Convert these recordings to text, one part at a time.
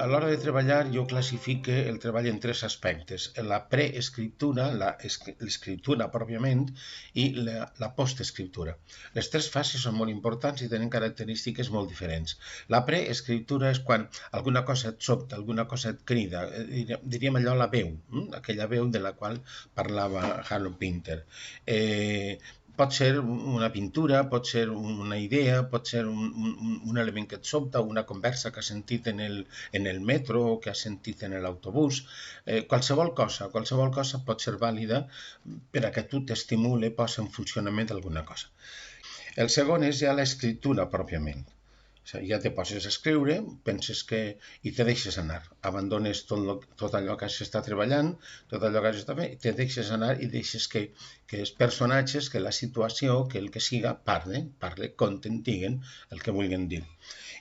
a l'hora de treballar jo classifique el treball en tres aspectes: la preescriptura, l'escriptura pròpiament, i la postescriptura. Les tres fases són molt importants i tenen característiques molt diferents. La preescriptura és quan alguna cosa et sobta, alguna cosa et crida, diríem allò la veu, aquella veu de la qual parlava Harold Pinter. Pot ser una pintura, pot ser una idea, pot ser un element que et sobta, una conversa que has sentit en el metro o que has sentit en l'autobús. Qualsevol cosa pot ser vàlida per a que tu t'estimuli, posi en funcionament alguna cosa. El segon és ja l'escriptura pròpiament. O sigui, ja te poses a escriure, penses i te deixes anar. Abandones tot allò que has estat treballant, tot allò que has estat fent, i te deixes anar i deixes que els personatges, que la situació, que el que siga, parle, conten, diguen el que vulguin dir.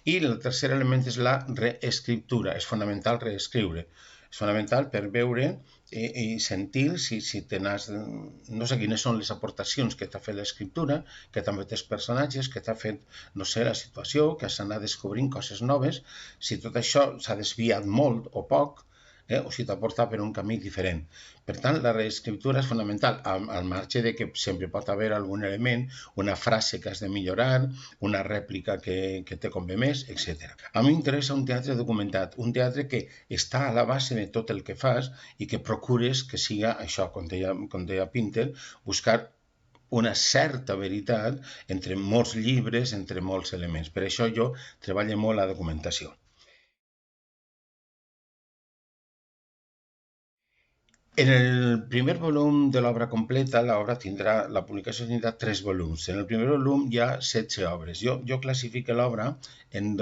I el tercer element és la reescriptura. És fonamental reescriure. És fonamental per veure i sentir si tens... No sé quines són les aportacions que t'ha fet l'escriptura, que t'han fet els personatges, que t'ha fet, no sé, la situació, que has anat descobrint coses noves, si tot això s'ha desviat molt o poc, o si t'ha portat per un camí diferent. Per tant, la reescriptura és fonamental, al marge de que sempre pot haver algun element, una frase que has de millorar, una rèplica que te convé més, etc. A mi m'interessa un teatre documentat, un teatre que està a la base de tot el que fas i que procures que siga això, com deia Pinter, buscar una certa veritat entre molts llibres, entre molts elements. Per això jo treballo molt la documentació. En el primer volum de l'obra completa, la publicació tindrà 3 volums. En el primer volum hi ha 16 obres. Jo classifico l'obra en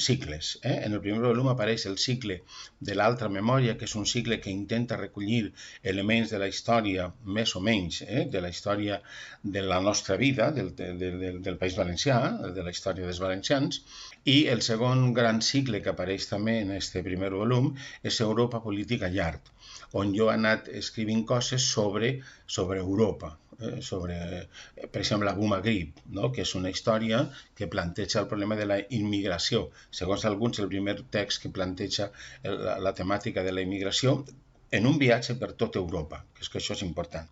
cicles. En el primer volum apareix el cicle de l'altra memòria, que és un cicle que intenta recollir elements de la història, més o menys, de la història de la nostra vida, del País Valencià, de la història dels valencians. I el segon gran cicle que apareix també en aquest primer volum és Europa política i art, on jo he anat escrivint coses sobre Europa, per exemple, Abu Maghrib, no? Que és una història que planteja el problema de la immigració. Segons alguns, el primer text que planteja la temàtica de la immigració en un viatge per tota Europa, que això és important.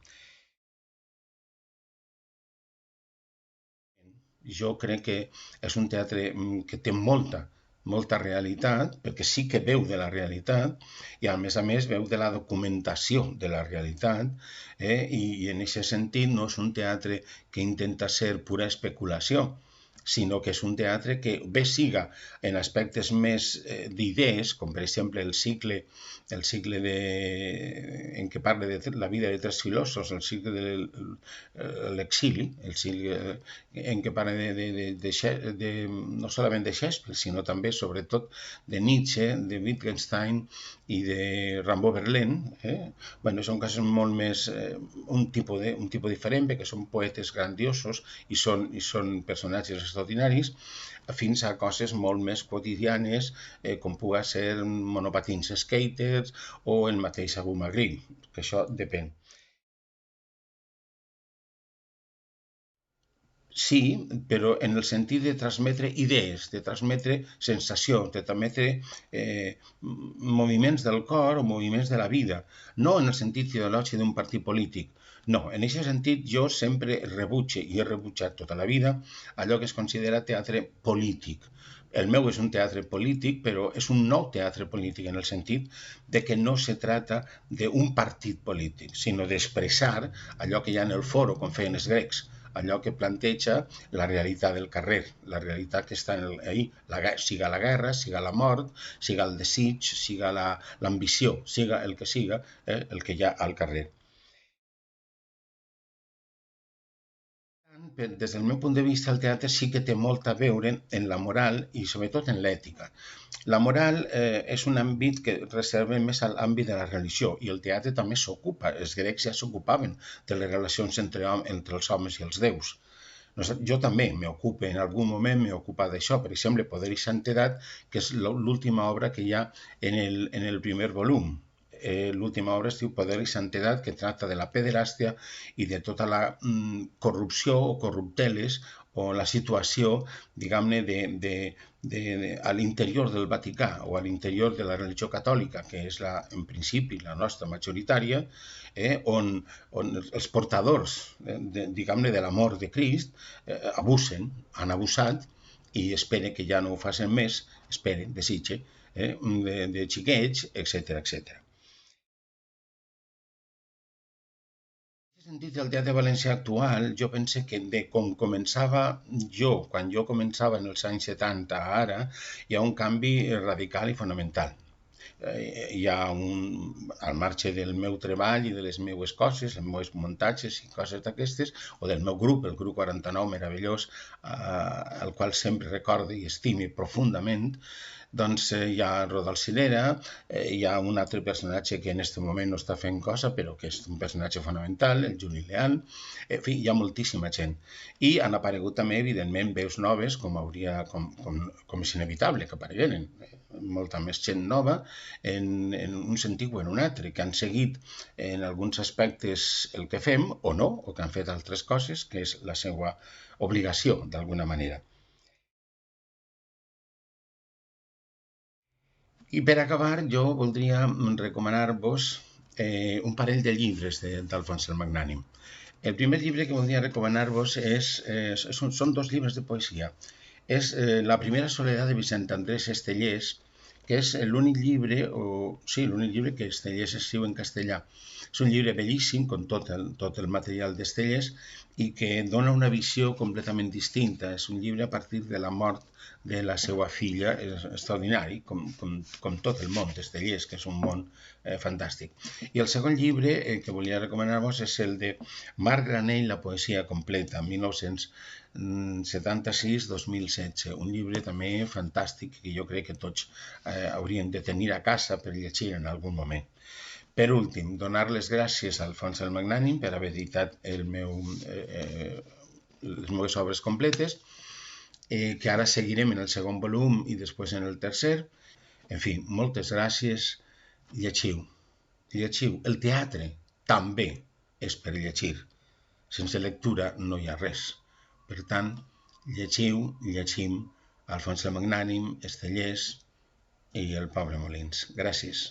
Jo crec que és un teatre que té molta realitat, perquè sí que veu de la realitat i a més veu de la documentació de la realitat, i en aquest sentit no és un teatre que intenta ser pura especulació, sinó que és un teatre que bé siga en aspectes més d'idees, com per exemple el cicle en què parla de la vida de 3 filòsofs, el cicle de l'exili, el cicle en què parla no solament de Shakespeare, sinó també, sobretot, de Nietzsche, de Wittgenstein i de Rimbaud Verlaine. Són casos molt més, un tipus diferent, perquè són poetes grandiosos i són personatges extraordinaris, fins a coses molt més quotidianes, com pugui ser monopatins skaters o el mateix Abu Maghrib, que això depèn. Sí, però en el sentit de transmetre idees, de transmetre sensacions, de transmetre moviments del cor o moviments de la vida, no en el sentit ideològic d'un partit polític. No, en aquest sentit jo sempre rebutge, i he rebutjat tota la vida, allò que es considera teatre polític. El meu és un teatre polític, però és un nou teatre polític en el sentit de que no se trata d'un partit polític, sinó d'expressar allò que hi ha en el foro, com feien els grecs, allò que planteja la realitat del carrer, la realitat que està ahí, siga la guerra, siga la mort, siga el desig, siga l'ambició, siga el que siga, el que hi ha al carrer. Des del meu punt de vista, el teatre sí que té molt a veure en la moral i sobretot en l'ètica. La moral és un àmbit que reserva més a l'àmbit de la religió i el teatre també s'ocupa. Els grecs ja s'ocupaven de les relacions entre els homes i els déus. Jo també m'ocupo, en algun moment m'he ocupat d'això. Per exemple, Poder i Santedat, que és l'última obra que hi ha en el primer volum. l'última obra es diu Poder y Santidad, que tracta de la pederàstia i de tota la corrupció o corrupteles o la situació, diguem-ne, a l'interior del Vaticà o a l'interior de la religió catòlica, que és, en principi, la nostra majoritària, on els portadors, diguem-ne, de l'amor de Crist han abusat i esperen que ja no ho facin més, esperen, desitgen, de xiquets, etc etc. En aquest sentit, el Teatre Valencià actual, jo pense que de com començava quan jo començava en els anys 70 a ara, hi ha un canvi radical i fonamental. Hi ha al marge del meu treball i de les meues coses, els meus muntatges i coses d'aquestes, o del meu grup, el grup 49, meravellós, el qual sempre recordo i estime profundament, doncs hi ha Rodalcinera, hi ha un altre personatge que en aquest moment no està fent cosa, però que és un personatge fonamental, el Juli Leal, en fi, hi ha moltíssima gent. I han aparegut també, evidentment, veus noves, com és inevitable que aparegueren, molta més gent nova, en un sentit o en un altre, que han seguit en alguns aspectes el que fem, o no, o que han fet altres coses, que és la seva obligació, d'alguna manera. I per acabar, jo voldria recomanar-vos un parell de llibres d'Alfons el Magnànim. El primer llibre que voldria recomanar-vos són dos llibres de poesia. És La primera soledat de Vicent Andrés Estellés, que és l'únic llibre, l'únic llibre que Estellés escriu en castellà. És un llibre bellíssim, com tot el material d'Estellés, i que dona una visió completament distinta. És un llibre a partir de la mort de la seva filla, és extraordinari, com tot el món d'Estellés, que és un món fantàstic. I el segon llibre que volia recomanar-vos és el de Marc Granell, La poesia completa, 1976-2016, un llibre també fantàstic que jo crec que tots haurien de tenir a casa per llegir en algun moment. Per últim, donar les gràcies a Alfons el Magnànim per haver editat les meves obres completes, que ara seguirem en el segon volum i després en el tercer. En fi, moltes gràcies. Llegiu. El teatre també és per llegir. Sense lectura no hi ha res. Per tant, llegim Alfons el Magnànim, Estellés i el Pablo Molins. Gràcies.